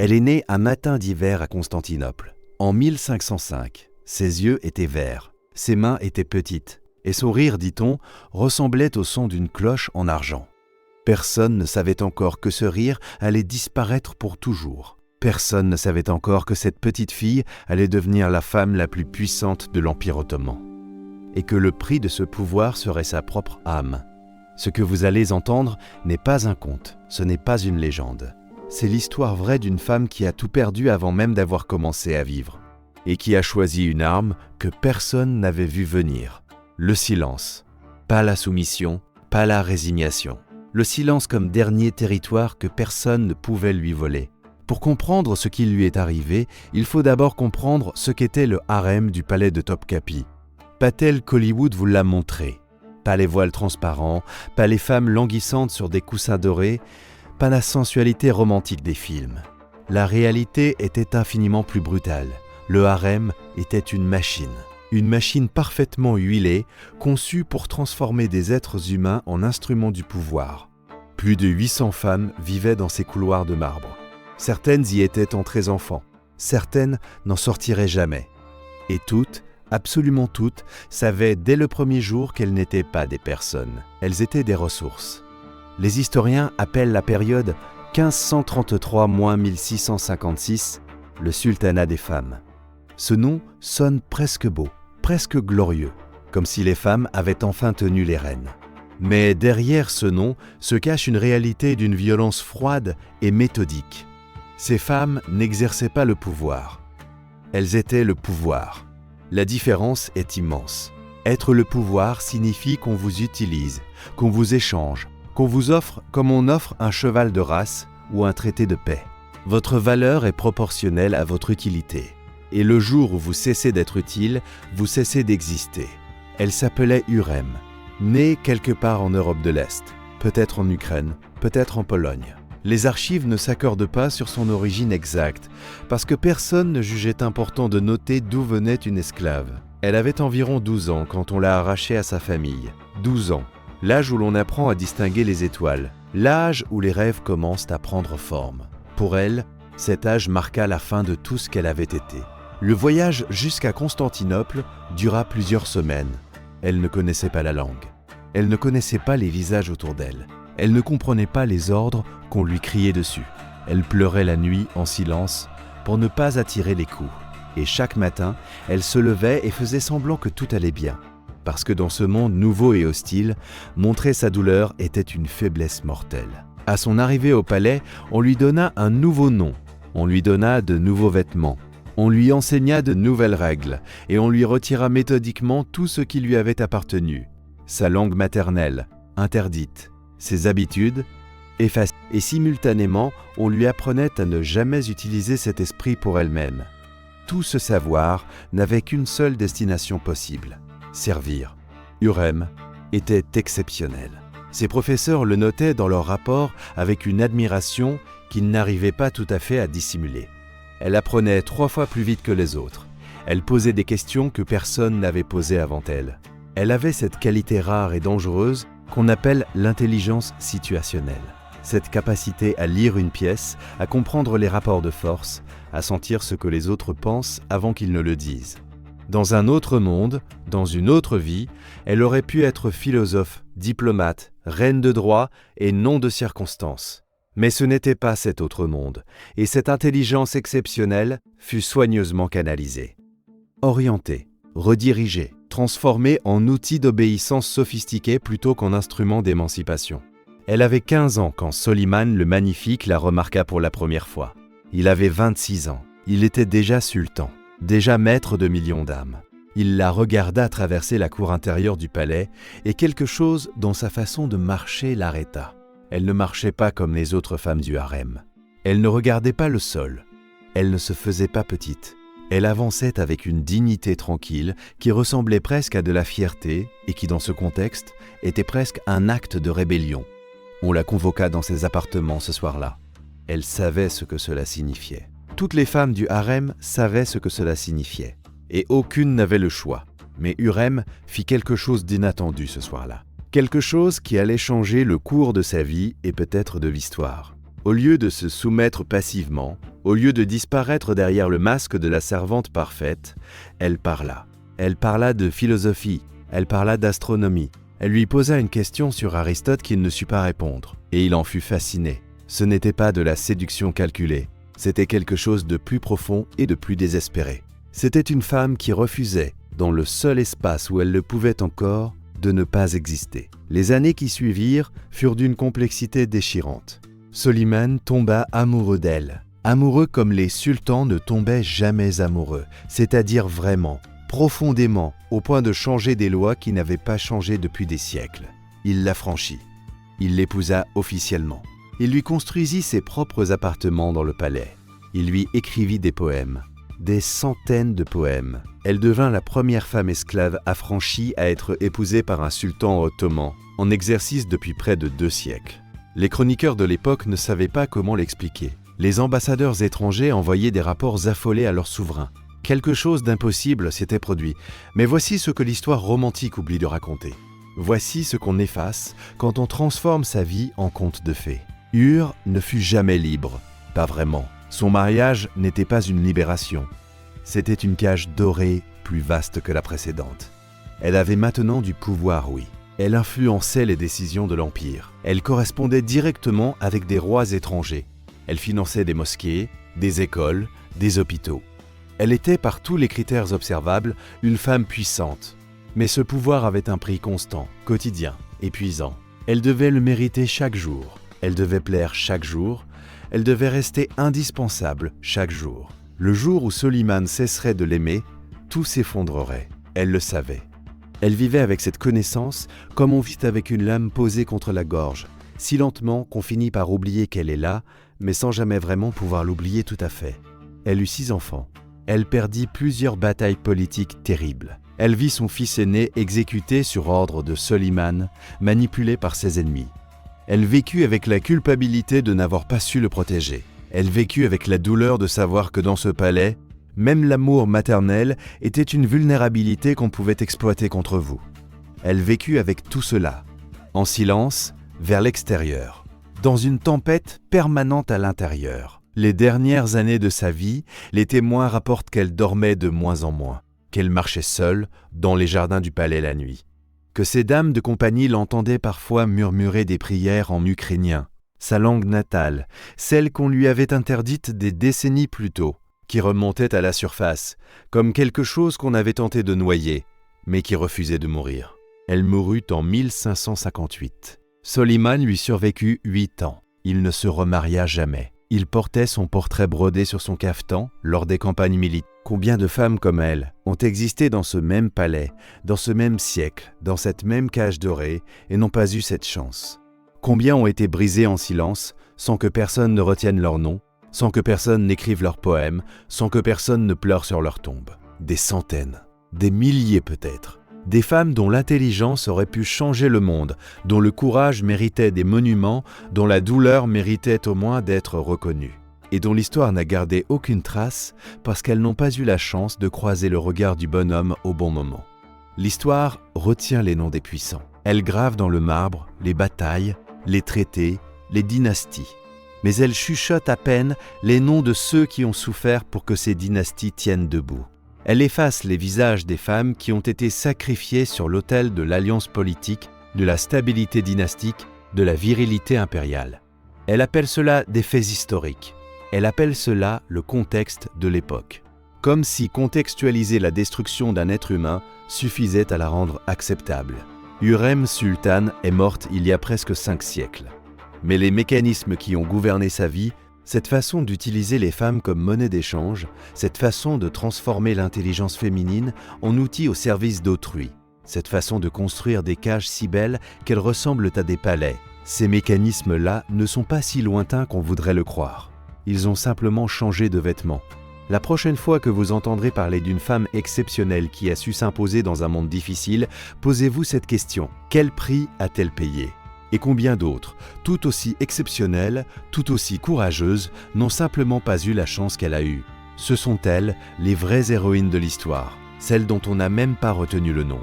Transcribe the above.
Elle est née un matin d'hiver à Constantinople, en 1505. Ses yeux étaient verts, ses mains étaient petites, et son rire, dit-on, ressemblait au son d'une cloche en argent. Personne ne savait encore que ce rire allait disparaître pour toujours. Personne ne savait encore que cette petite fille allait devenir la femme la plus puissante de l'Empire ottoman. Et que le prix de ce pouvoir serait sa propre âme. Ce que vous allez entendre n'est pas un conte, ce n'est pas une légende. C'est l'histoire vraie d'une femme qui a tout perdu avant même d'avoir commencé à vivre. Et qui a choisi une arme que personne n'avait vue venir. Le silence. Pas la soumission, pas la résignation. Le silence comme dernier territoire que personne ne pouvait lui voler. Pour comprendre ce qui lui est arrivé, il faut d'abord comprendre ce qu'était le harem du palais de Topkapi. Pas tel qu'Hollywood vous l'a montré. Pas les voiles transparents, pas les femmes languissantes sur des coussins dorés, pas la sensualité romantique des films. La réalité était infiniment plus brutale. Le harem était une machine parfaitement huilée, conçue pour transformer des êtres humains en instruments du pouvoir. Plus de 800 femmes vivaient dans ces couloirs de marbre. Certaines y étaient entrées enfants, certaines n'en sortiraient jamais. Et toutes, absolument toutes, savaient dès le premier jour qu'elles n'étaient pas des personnes, elles étaient des ressources. Les historiens appellent la période 1533-1656 le sultanat des femmes. Ce nom sonne presque beau, presque glorieux, comme si les femmes avaient enfin tenu les rênes. Mais derrière ce nom se cache une réalité d'une violence froide et méthodique. Ces femmes n'exerçaient pas le pouvoir. Elles étaient le pouvoir. La différence est immense. Être le pouvoir signifie qu'on vous utilise, qu'on vous échange, qu'on vous offre comme on offre un cheval de race ou un traité de paix. Votre valeur est proportionnelle à votre utilité. Et le jour où vous cessez d'être utile, vous cessez d'exister. Elle s'appelait Hurrem, née quelque part en Europe de l'Est, peut-être en Ukraine, peut-être en Pologne. Les archives ne s'accordent pas sur son origine exacte, parce que personne ne jugeait important de noter d'où venait une esclave. Elle avait environ 12 ans quand on l'a arrachée à sa famille. 12 ans, l'âge où l'on apprend à distinguer les étoiles, l'âge où les rêves commencent à prendre forme. Pour elle, cet âge marqua la fin de tout ce qu'elle avait été. Le voyage jusqu'à Constantinople dura plusieurs semaines. Elle ne connaissait pas la langue. Elle ne connaissait pas les visages autour d'elle. Elle ne comprenait pas les ordres qu'on lui criait dessus. Elle pleurait la nuit en silence pour ne pas attirer les coups. Et chaque matin, elle se levait et faisait semblant que tout allait bien. Parce que dans ce monde nouveau et hostile, montrer sa douleur était une faiblesse mortelle. À son arrivée au palais, on lui donna un nouveau nom. On lui donna de nouveaux vêtements. On lui enseigna de nouvelles règles et on lui retira méthodiquement tout ce qui lui avait appartenu. Sa langue maternelle, interdite, ses habitudes, effacées. Et simultanément, on lui apprenait à ne jamais utiliser cet esprit pour elle-même. Tout ce savoir n'avait qu'une seule destination possible, servir. Hurrem était exceptionnel. Ses professeurs le notaient dans leurs rapports avec une admiration qu'ils n'arrivaient pas tout à fait à dissimuler. Elle apprenait 3 fois plus vite que les autres. Elle posait des questions que personne n'avait posées avant elle. Elle avait cette qualité rare et dangereuse qu'on appelle l'intelligence situationnelle. Cette capacité à lire une pièce, à comprendre les rapports de force, à sentir ce que les autres pensent avant qu'ils ne le disent. Dans un autre monde, dans une autre vie, elle aurait pu être philosophe, diplomate, reine de droit et non de circonstance. Mais ce n'était pas cet autre monde, et cette intelligence exceptionnelle fut soigneusement canalisée. Orientée, redirigée, transformée en outil d'obéissance sophistiqué plutôt qu'en instrument d'émancipation. Elle avait 15 ans quand Soliman le Magnifique la remarqua pour la première fois. Il avait 26 ans. Il était déjà sultan, déjà maître de millions d'âmes. Il la regarda traverser la cour intérieure du palais et quelque chose dans sa façon de marcher l'arrêta. Elle ne marchait pas comme les autres femmes du harem. Elle ne regardait pas le sol. Elle ne se faisait pas petite. Elle avançait avec une dignité tranquille qui ressemblait presque à de la fierté et qui, dans ce contexte, était presque un acte de rébellion. On la convoqua dans ses appartements ce soir-là. Elle savait ce que cela signifiait. Toutes les femmes du harem savaient ce que cela signifiait. Et aucune n'avait le choix. Mais Hurrem fit quelque chose d'inattendu ce soir-là. Quelque chose qui allait changer le cours de sa vie et peut-être de l'histoire. Au lieu de se soumettre passivement, Au lieu de disparaître derrière le masque de la servante parfaite, elle parla. Elle parla de philosophie, elle parla d'astronomie. Elle lui posa une question sur Aristote qu'il ne sut pas répondre, et il en fut fasciné. Ce n'était pas de la séduction calculée, c'était quelque chose de plus profond et de plus désespéré. C'était une femme qui refusait, dans le seul espace où elle le pouvait encore, de ne pas exister. Les années qui suivirent furent d'une complexité déchirante. Soliman tomba amoureux d'elle. Amoureux comme les sultans ne tombaient jamais amoureux, c'est-à-dire vraiment, profondément, au point de changer des lois qui n'avaient pas changé depuis des siècles. Il la franchit. Il l'épousa officiellement. Il lui construisit ses propres appartements dans le palais. Il lui écrivit des poèmes, des centaines de poèmes. Elle devint la première femme esclave affranchie à être épousée par un sultan ottoman, en exercice depuis près de 2 siècles. Les chroniqueurs de l'époque ne savaient pas comment l'expliquer. Les ambassadeurs étrangers envoyaient des rapports affolés à leur souverain. Quelque chose d'impossible s'était produit, mais voici ce que l'histoire romantique oublie de raconter. Voici ce qu'on efface quand on transforme sa vie en conte de fées. Ur ne fut jamais libre, pas vraiment. Son mariage n'était pas une libération. C'était une cage dorée plus vaste que la précédente. Elle avait maintenant du pouvoir, oui. Elle influençait les décisions de l'Empire. Elle correspondait directement avec des rois étrangers. Elle finançait des mosquées, des écoles, des hôpitaux. Elle était, par tous les critères observables, une femme puissante. Mais ce pouvoir avait un prix constant, quotidien, épuisant. Elle devait le mériter chaque jour. Elle devait plaire chaque jour. Elle devait rester indispensable chaque jour. Le jour où Soliman cesserait de l'aimer, tout s'effondrerait. Elle le savait. Elle vivait avec cette connaissance comme on vit avec une lame posée contre la gorge, si lentement qu'on finit par oublier qu'elle est là, mais sans jamais vraiment pouvoir l'oublier tout à fait. Elle eut 6 enfants. Elle perdit plusieurs batailles politiques terribles. Elle vit son fils aîné exécuté sur ordre de Soliman, manipulé par ses ennemis. Elle vécut avec la culpabilité de n'avoir pas su le protéger. Elle vécut avec la douleur de savoir que dans ce palais, même l'amour maternel était une vulnérabilité qu'on pouvait exploiter contre vous. Elle vécut avec tout cela, en silence, vers l'extérieur, dans une tempête permanente à l'intérieur. Les dernières années de sa vie, les témoins rapportent qu'elle dormait de moins en moins, qu'elle marchait seule dans les jardins du palais la nuit, que ses dames de compagnie l'entendaient parfois murmurer des prières en ukrainien, sa langue natale, celle qu'on lui avait interdite des décennies plus tôt, qui remontait à la surface, comme quelque chose qu'on avait tenté de noyer, mais qui refusait de mourir. Elle mourut en 1558. Soliman lui survécut 8 ans. Il ne se remaria jamais. Il portait son portrait brodé sur son cafetan lors des campagnes militaires. Combien de femmes comme elle ont existé dans ce même palais, dans ce même siècle, dans cette même cage dorée, et n'ont pas eu cette chance? Combien ont été brisées en silence, sans que personne ne retienne leur nom, sans que personne n'écrive leurs poèmes, sans que personne ne pleure sur leur tombe? Des centaines, des milliers peut-être. Des femmes dont l'intelligence aurait pu changer le monde, dont le courage méritait des monuments, dont la douleur méritait au moins d'être reconnue, et dont l'histoire n'a gardé aucune trace parce qu'elles n'ont pas eu la chance de croiser le regard du bonhomme au bon moment. L'histoire retient les noms des puissants. Elle grave dans le marbre les batailles, les traités, les dynasties. Mais elle chuchote à peine les noms de ceux qui ont souffert pour que ces dynasties tiennent debout. Elle efface les visages des femmes qui ont été sacrifiées sur l'autel de l'alliance politique, de la stabilité dynastique, de la virilité impériale. Elle appelle cela des faits historiques. Elle appelle cela le contexte de l'époque. Comme si contextualiser la destruction d'un être humain suffisait à la rendre acceptable. Hürrem Sultan est morte il y a presque 5 siècles. Mais les mécanismes qui ont gouverné sa vie, cette façon d'utiliser les femmes comme monnaie d'échange, cette façon de transformer l'intelligence féminine en outil au service d'autrui, cette façon de construire des cages si belles qu'elles ressemblent à des palais, ces mécanismes-là ne sont pas si lointains qu'on voudrait le croire. Ils ont simplement changé de vêtements. La prochaine fois que vous entendrez parler d'une femme exceptionnelle qui a su s'imposer dans un monde difficile, posez-vous cette question. Quel prix a-t-elle payé ? Et combien d'autres, tout aussi exceptionnelles, tout aussi courageuses, n'ont simplement pas eu la chance qu'elle a eue. Ce sont elles, les vraies héroïnes de l'histoire, celles dont on n'a même pas retenu le nom.